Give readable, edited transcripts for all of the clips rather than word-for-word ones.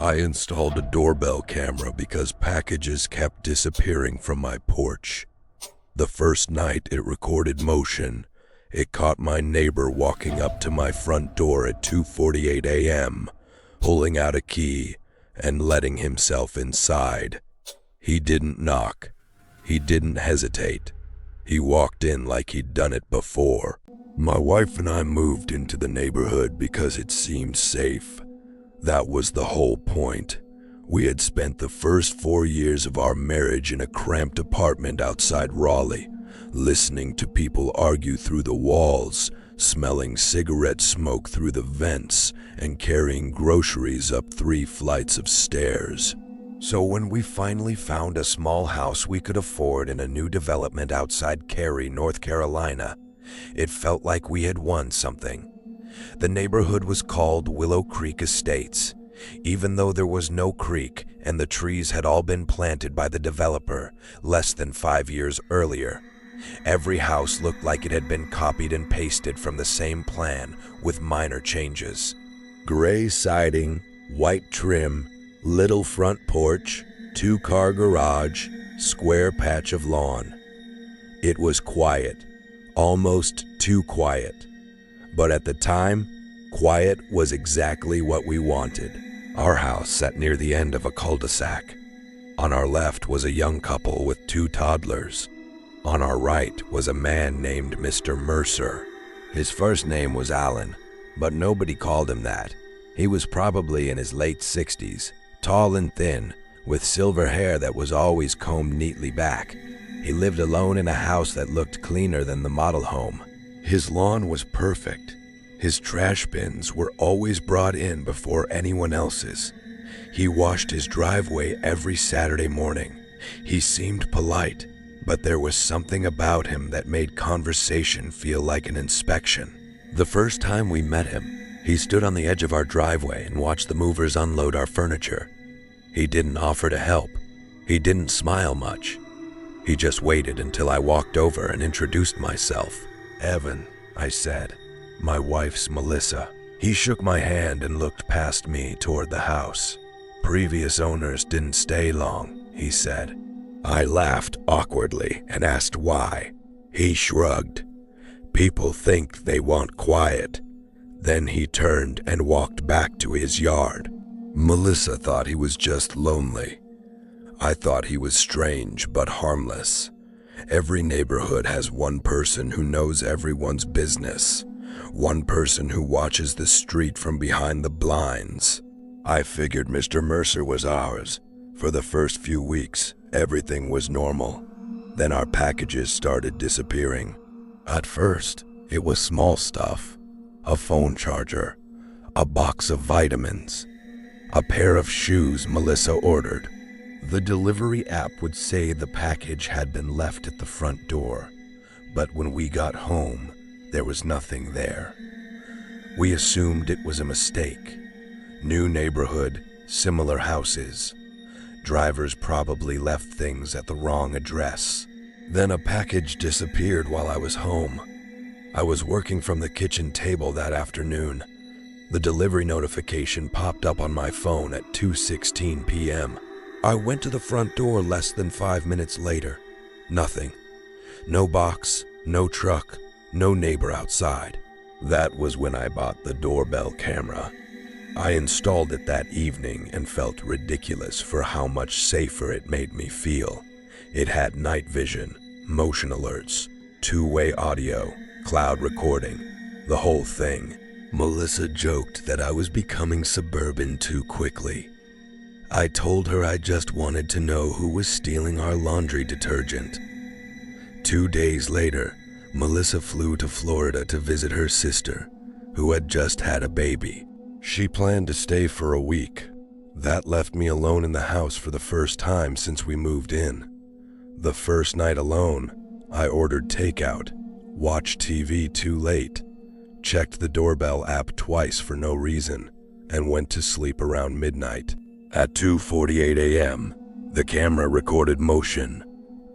I installed a doorbell camera because packages kept disappearing from my porch. The first night it recorded motion. It caught my neighbor walking up to my front door at 2:48 a.m., pulling out a key and letting himself inside. He didn't knock. He didn't hesitate. He walked in like he'd done it before. My wife and I moved into the neighborhood because it seemed safe. That was the whole point. We had spent the first 4 years of our marriage in a cramped apartment outside Raleigh, listening to people argue through the walls, smelling cigarette smoke through the vents, and carrying groceries up 3 flights of stairs. So when we finally found a small house we could afford in a new development outside Cary, North Carolina, it felt like we had won something. The neighborhood was called Willow Creek Estates. Even though there was no creek and the trees had all been planted by the developer less than 5 years earlier, every house looked like it had been copied and pasted from the same plan with minor changes. Gray siding, white trim, little front porch, 2-car garage, square patch of lawn. It was quiet, almost too quiet. But at the time, quiet was exactly what we wanted. Our house sat near the end of a cul-de-sac. On our left was a young couple with 2 toddlers. On our right was a man named Mr. Mercer. His first name was Alan, but nobody called him that. He was probably in his late 60s, tall and thin, with silver hair that was always combed neatly back. He lived alone in a house that looked cleaner than the model home. His lawn was perfect. His trash bins were always brought in before anyone else's. He washed his driveway every Saturday morning. He seemed polite, but there was something about him that made conversation feel like an inspection. The first time we met him, he stood on the edge of our driveway and watched the movers unload our furniture. He didn't offer to help. He didn't smile much. He just waited until I walked over and introduced myself. "Evan," I said. "My wife's Melissa." He shook my hand and looked past me toward the house. "Previous owners didn't stay long," he said. I laughed awkwardly and asked why. He shrugged. "People think they want quiet." Then he turned and walked back to his yard. Melissa thought he was just lonely. I thought he was strange but harmless. Every neighborhood has one person who knows everyone's business. One person who watches the street from behind the blinds. I figured Mr. Mercer was ours. For the first few weeks, everything was normal. Then our packages started disappearing. At first, it was small stuff. A phone charger, a box of vitamins, a pair of shoes Melissa ordered. The delivery app would say the package had been left at the front door, but when we got home, there was nothing there. We assumed it was a mistake. New neighborhood, similar houses. Drivers probably left things at the wrong address. Then a package disappeared while I was home. I was working from the kitchen table that afternoon. The delivery notification popped up on my phone at 2:16 p.m. I went to the front door less than 5 minutes later. Nothing. No box, no truck, no neighbor outside. That was when I bought the doorbell camera. I installed it that evening and felt ridiculous for how much safer it made me feel. It had night vision, motion alerts, 2-way audio, cloud recording, the whole thing. Melissa joked that I was becoming suburban too quickly. I told her I just wanted to know who was stealing our laundry detergent. 2 days later, Melissa flew to Florida to visit her sister, who had just had a baby. She planned to stay for a week. That left me alone in the house for the first time since we moved in. The first night alone, I ordered takeout, watched TV too late, checked the doorbell app twice for no reason, and went to sleep around midnight. At 2:48 a.m., the camera recorded motion.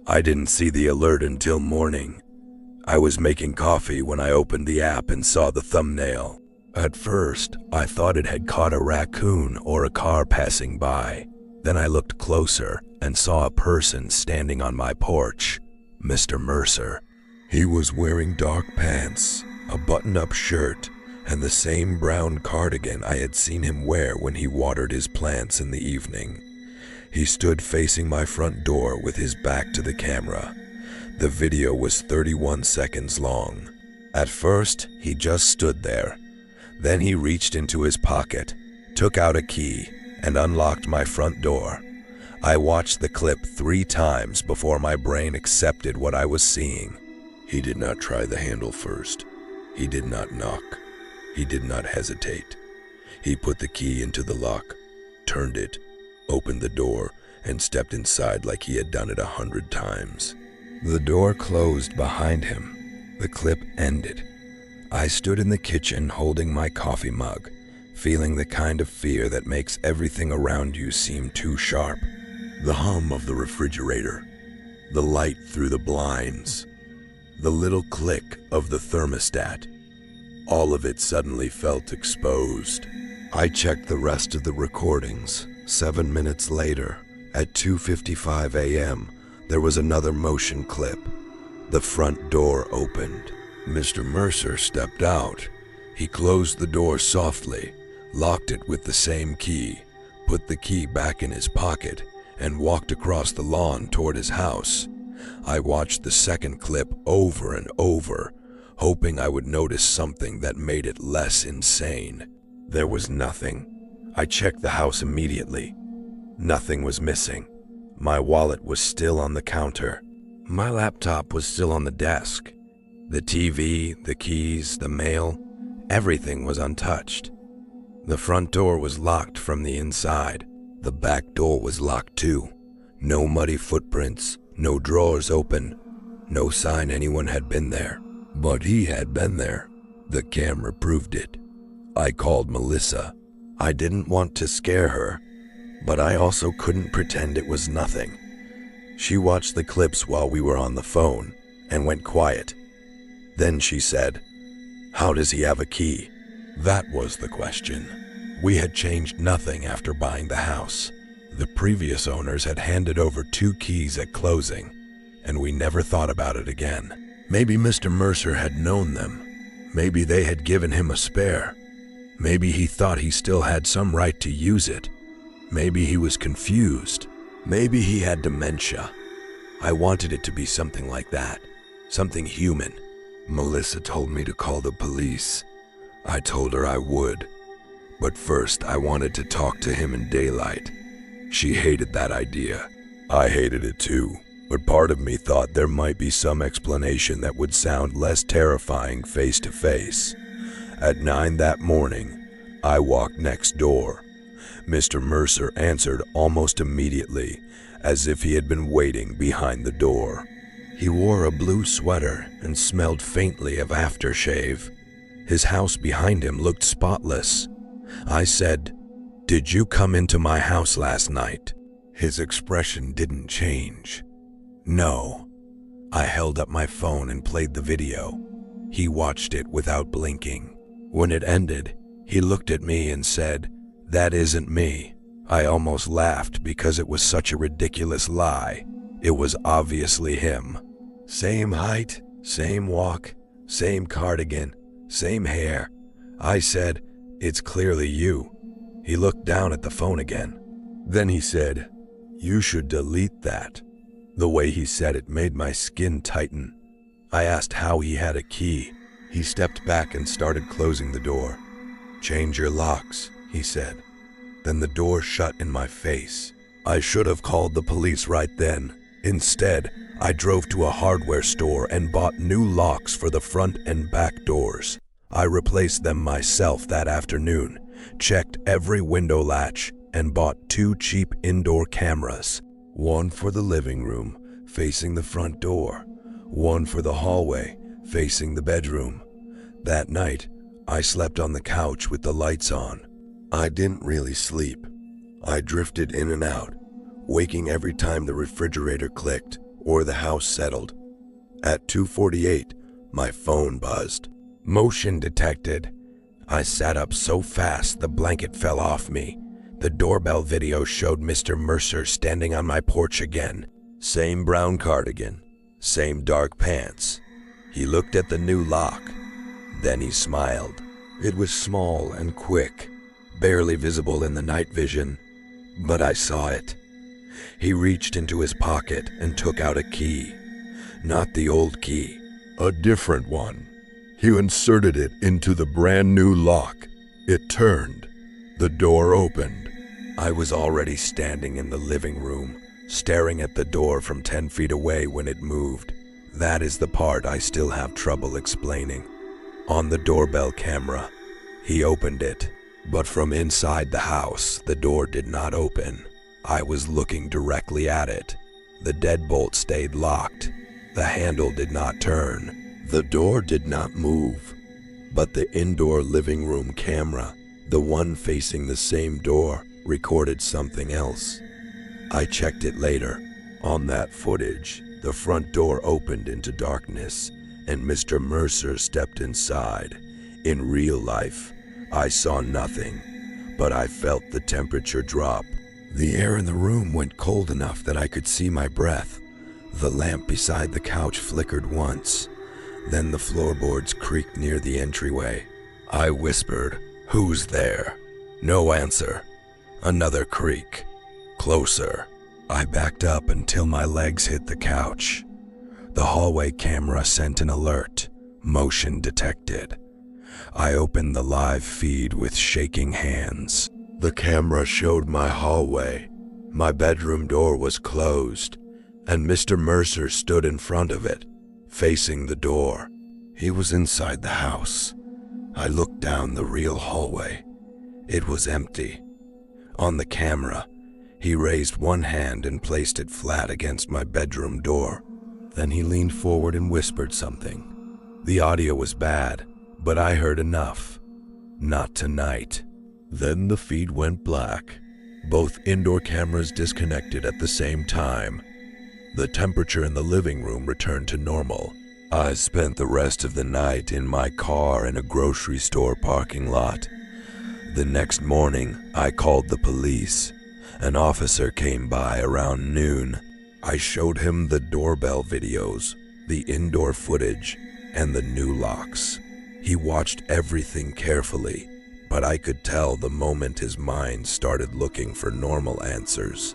I didn't see the alert until morning. I was making coffee when I opened the app and saw the thumbnail. At first, I thought it had caught a raccoon or a car passing by. Then I looked closer and saw a person standing on my porch, Mr. Mercer. He was wearing dark pants, a button-up shirt, and the same brown cardigan I had seen him wear when he watered his plants in the evening. He stood facing my front door with his back to the camera. The video was 31 seconds long. At first, he just stood there. Then he reached into his pocket, took out a key, and unlocked my front door. I watched the clip 3 times before my brain accepted what I was seeing. He did not try the handle first. He did not knock. He did not hesitate. He put the key into the lock, turned it, opened the door, and stepped inside like he had done it 100 times. The door closed behind him. The clip ended. I stood in the kitchen holding my coffee mug, feeling the kind of fear that makes everything around you seem too sharp. The hum of the refrigerator, the light through the blinds, the little click of the thermostat. All of it suddenly felt exposed. I checked the rest of the recordings. 7 minutes later, at 2:55 a.m., there was another motion clip. The front door opened. Mr. Mercer stepped out. He closed the door softly, locked it with the same key, put the key back in his pocket, and walked across the lawn toward his house. I watched the second clip over and over, hoping I would notice something that made it less insane. There was nothing. I checked the house immediately. Nothing was missing. My wallet was still on the counter. My laptop was still on the desk. The TV, the keys, the mail, everything was untouched. The front door was locked from the inside. The back door was locked too. No muddy footprints, no drawers open, no sign anyone had been there. But he had been there. The camera proved it. I called Melissa. I didn't want to scare her, but I also couldn't pretend it was nothing. She watched the clips while we were on the phone and went quiet. Then she said, "How does he have a key?" That was the question. We had changed nothing after buying the house. The previous owners had handed over 2 keys at closing, and we never thought about it again. Maybe Mr. Mercer had known them. Maybe they had given him a spare. Maybe he thought he still had some right to use it. Maybe he was confused. Maybe he had dementia. I wanted it to be something like that, something human. Melissa told me to call the police. I told her I would. But first, I wanted to talk to him in daylight. She hated that idea. I hated it too, but part of me thought there might be some explanation that would sound less terrifying face to face. At 9 that morning, I walked next door. Mr. Mercer answered almost immediately, as if he had been waiting behind the door. He wore a blue sweater and smelled faintly of aftershave. His house behind him looked spotless. I said, "Did you come into my house last night?" His expression didn't change. "No." I held up my phone and played the video. He watched it without blinking. When it ended, he looked at me and said, "That isn't me." I almost laughed because it was such a ridiculous lie. It was obviously him. Same height, same walk, same cardigan, same hair. I said, "It's clearly you." He looked down at the phone again. Then he said, "You should delete that." The way he said it made my skin tighten. I asked how he had a key. He stepped back and started closing the door. "Change your locks," he said. Then the door shut in my face. I should have called the police right then. Instead, I drove to a hardware store and bought new locks for the front and back doors. I replaced them myself that afternoon, checked every window latch, and bought 2 cheap indoor cameras. One for the living room, facing the front door. One for the hallway, facing the bedroom. That night, I slept on the couch with the lights on. I didn't really sleep. I drifted in and out, waking every time the refrigerator clicked or the house settled. At 2:48, my phone buzzed. "Motion detected." I sat up so fast the blanket fell off me. The doorbell video showed Mr. Mercer standing on my porch again. Same brown cardigan, same dark pants. He looked at the new lock. Then he smiled. It was small and quick, barely visible in the night vision, but I saw it. He reached into his pocket and took out a key. Not the old key, a different one. He inserted it into the brand new lock. It turned. The door opened. I was already standing in the living room, staring at the door from 10 feet away when it moved. That is the part I still have trouble explaining. On the doorbell camera, he opened it, but from inside the house, the door did not open. I was looking directly at it. The deadbolt stayed locked. The handle did not turn. The door did not move. But the indoor living room camera, the one facing the same door, recorded something else. I checked it later. On that footage, the front door opened into darkness, and Mr. Mercer stepped inside. In real life, I saw nothing, but I felt the temperature drop. The air in the room went cold enough that I could see my breath. The lamp beside the couch flickered once. Then the floorboards creaked near the entryway. I whispered, "Who's there?" No answer. Another creak. Closer. I backed up until my legs hit the couch. The hallway camera sent an alert. Motion detected. I opened the live feed with shaking hands. The camera showed my hallway. My bedroom door was closed, and Mr. Mercer stood in front of it, facing the door. He was inside the house. I looked down the real hallway. It was empty. On the camera, he raised one hand and placed it flat against my bedroom door. Then he leaned forward and whispered something. The audio was bad, but I heard enough. Not tonight. Then the feed went black. Both indoor cameras disconnected at the same time. The temperature in the living room returned to normal. I spent the rest of the night in my car in a grocery store parking lot. The next morning, I called the police. An officer came by around noon. I showed him the doorbell videos, the indoor footage, and the new locks. He watched everything carefully, but I could tell the moment his mind started looking for normal answers.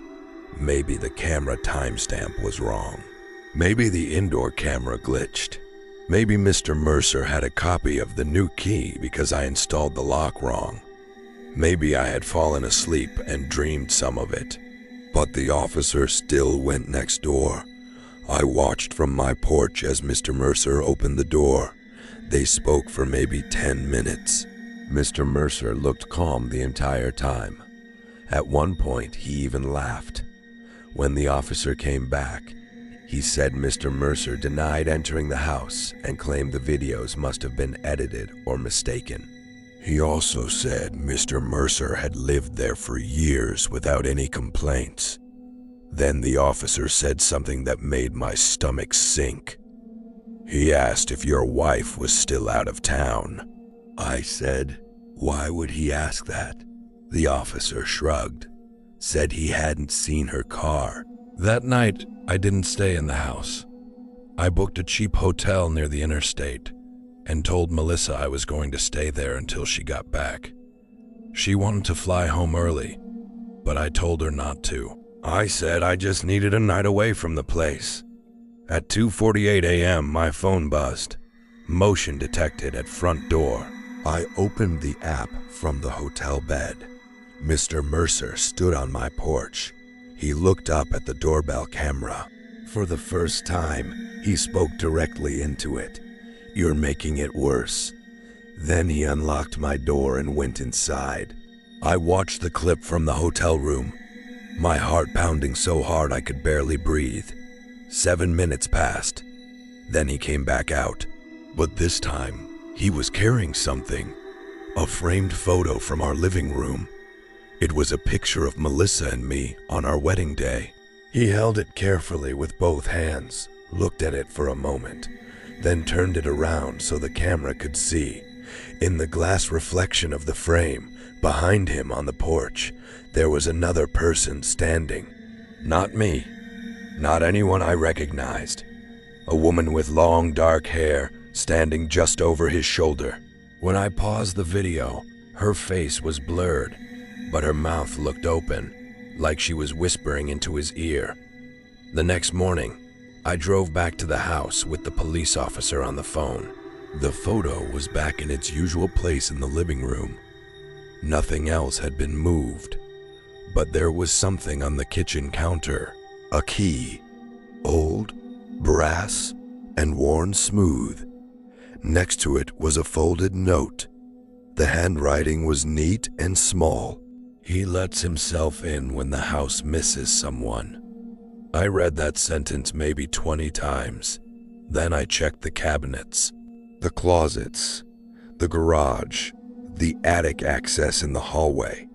Maybe the camera timestamp was wrong. Maybe the indoor camera glitched. Maybe Mr. Mercer had a copy of the new key because I installed the lock wrong. Maybe I had fallen asleep and dreamed some of it. But the officer still went next door. I watched from my porch as Mr. Mercer opened the door. They spoke for maybe 10 minutes. Mr. Mercer looked calm the entire time. At one point, he even laughed. When the officer came back, he said Mr. Mercer denied entering the house and claimed the videos must have been edited or mistaken. He also said Mr. Mercer had lived there for years without any complaints. Then the officer said something that made my stomach sink. He asked if your wife was still out of town. I said, "Why would he ask that?" The officer shrugged, said he hadn't seen her car. That night, I didn't stay in the house. I booked a cheap hotel near the interstate and told Melissa I was going to stay there until she got back. She wanted to fly home early, but I told her not to. I said I just needed a night away from the place. At 2:48 a.m., my phone buzzed. Motion detected at front door. I opened the app from the hotel bed. Mr. Mercer stood on my porch. He looked up at the doorbell camera. For the first time, he spoke directly into it. "You're making it worse." Then he unlocked my door and went inside. I watched the clip from the hotel room, my heart pounding so hard I could barely breathe. 7 minutes passed. Then he came back out. But this time, he was carrying something. A framed photo from our living room. It was a picture of Melissa and me on our wedding day. He held it carefully with both hands, looked at it for a moment, then turned it around so the camera could see, In the glass reflection of the frame, behind him on the porch, there was another person standing. Not me. Not anyone I recognized. A woman with long dark hair standing just over his shoulder. When I paused the video, her face was blurred, but her mouth looked open, like she was whispering into his ear. The next morning, I drove back to the house with the police officer on the phone. The photo was back in its usual place in the living room. Nothing else had been moved, but there was something on the kitchen counter. A key, old, brass, and worn smooth. Next to it was a folded note. The handwriting was neat and small. He lets himself in when the house misses someone. I read that sentence maybe 20 times. Then I checked the cabinets, the closets, the garage, the attic access in the hallway.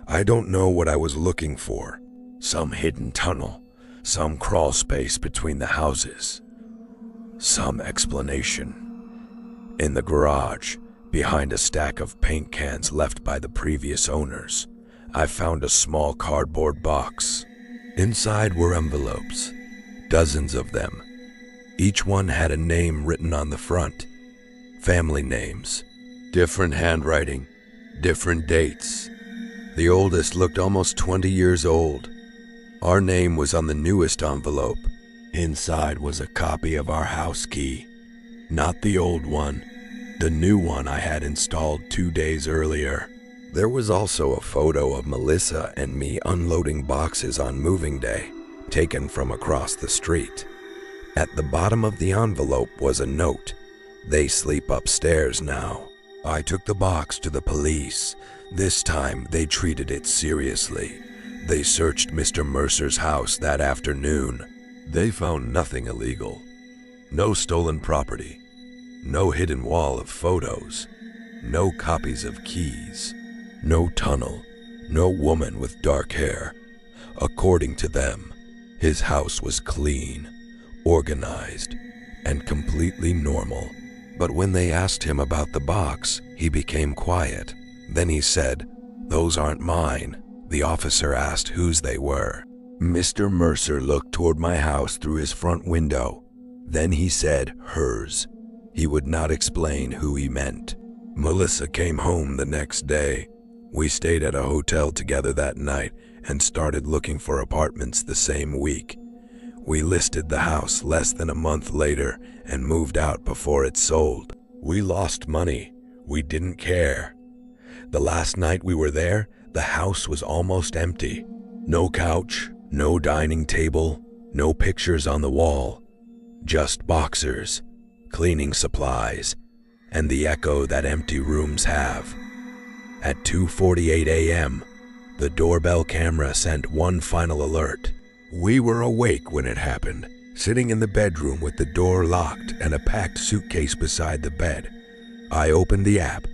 I don't know what I was looking for. Some hidden tunnel, some crawl space between the houses. Some explanation. In the garage, behind a stack of paint cans left by the previous owners, I found a small cardboard box. Inside were envelopes, dozens of them. Each one had a name written on the front. Family names, different handwriting, different dates. The oldest looked almost 20 years old. Our name was on the newest envelope. Inside was a copy of our house key. Not the old one, the new one I had installed 2 days earlier. There was also a photo of Melissa and me unloading boxes on moving day, taken from across the street. At the bottom of the envelope was a note. They sleep upstairs now. I took the box to the police. This time they treated it seriously. They searched Mr. Mercer's house that afternoon. They found nothing illegal. No stolen property. No hidden wall of photos. No copies of keys. No tunnel. No woman with dark hair. According to them, his house was clean, organized, and completely normal. But when they asked him about the box, he became quiet. Then he said, "Those aren't mine." The officer asked whose they were. Mr. Mercer looked toward my house through his front window. Then he said, "hers." He would not explain who he meant. Melissa came home the next day. We stayed at a hotel together that night and started looking for apartments the same week. We listed the house less than a month later and moved out before it sold. We lost money. We didn't care. The last night we were there, the house was almost empty. No couch, no dining table, no pictures on the wall. Just boxers, cleaning supplies, and the echo that empty rooms have. At 2:48 a.m., the doorbell camera sent one final alert. We were awake when it happened, sitting in the bedroom with the door locked and a packed suitcase beside the bed. I opened the app.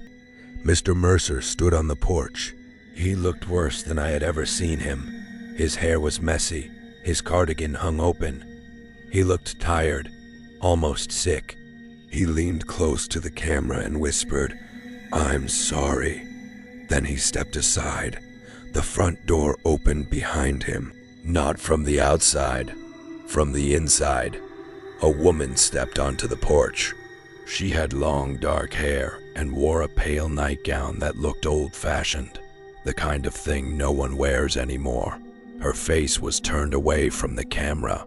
Mr. Mercer stood on the porch. He looked worse than I had ever seen him. His hair was messy, his cardigan hung open. He looked tired, almost sick. He leaned close to the camera and whispered, "I'm sorry." Then he stepped aside. The front door opened behind him. Not from the outside, from the inside. A woman stepped onto the porch. She had long dark hair and wore a pale nightgown that looked old-fashioned, the kind of thing no one wears anymore. Her face was turned away from the camera,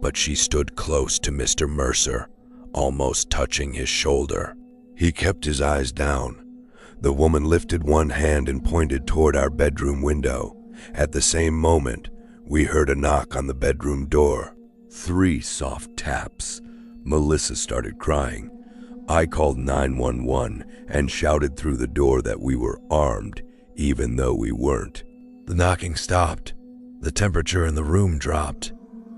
but she stood close to Mr. Mercer, almost touching his shoulder. He kept his eyes down. The woman lifted one hand and pointed toward our bedroom window. At the same moment, we heard a knock on the bedroom door. 3 soft taps. Melissa started crying. I called 911 and shouted through the door that we were armed, even though we weren't. The knocking stopped. The temperature in the room dropped.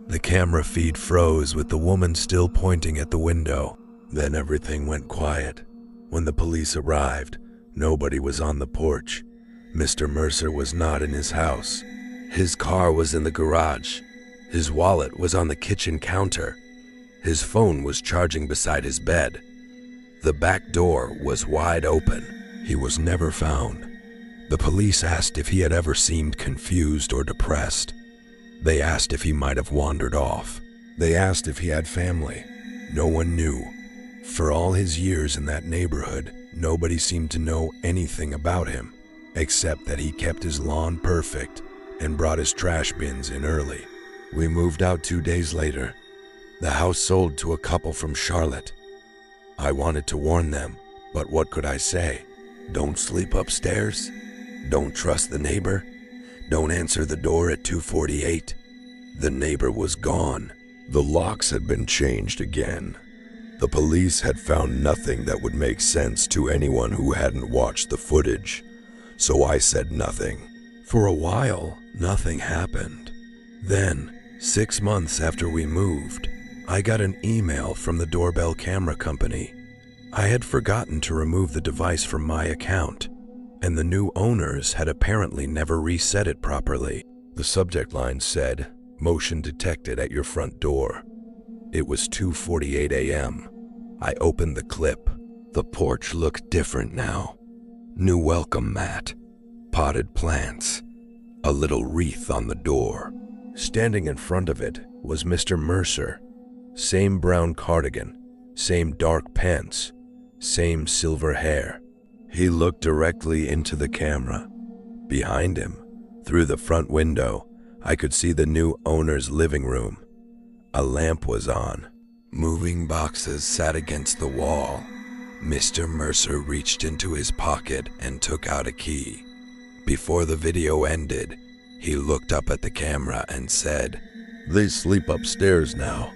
The camera feed froze with the woman still pointing at the window. Then everything went quiet. When the police arrived, nobody was on the porch. Mr. Mercer was not in his house. His car was in the garage. His wallet was on the kitchen counter. His phone was charging beside his bed. The back door was wide open. He was never found. The police asked if he had ever seemed confused or depressed. They asked if he might have wandered off. They asked if he had family. No one knew. For all his years in that neighborhood, nobody seemed to know anything about him, except that he kept his lawn perfect and brought his trash bins in early. We moved out 2 days later. The house sold to a couple from Charlotte. I wanted to warn them, but what could I say? Don't sleep upstairs? Don't trust the neighbor? Don't answer the door at 2:48. The neighbor was gone. The locks had been changed again. The police had found nothing that would make sense to anyone who hadn't watched the footage, so I said nothing. For a while, nothing happened. Then, 6 months after we moved, I got an email from the Doorbell camera company. I had forgotten to remove the device from my account, and the new owners had apparently never reset it properly. The subject line said, "Motion detected at your front door." It was 2:48 a.m. I opened the clip. The porch looked different now. New welcome mat, potted plants, a little wreath on the door. Standing in front of it was Mr. Mercer. Same brown cardigan, same dark pants, same silver hair. He looked directly into the camera. Behind him, through the front window, I could see the new owner's living room. A lamp was on. Moving boxes sat against the wall. Mr. Mercer reached into his pocket and took out a key. Before the video ended, he looked up at the camera and said, "They sleep upstairs now."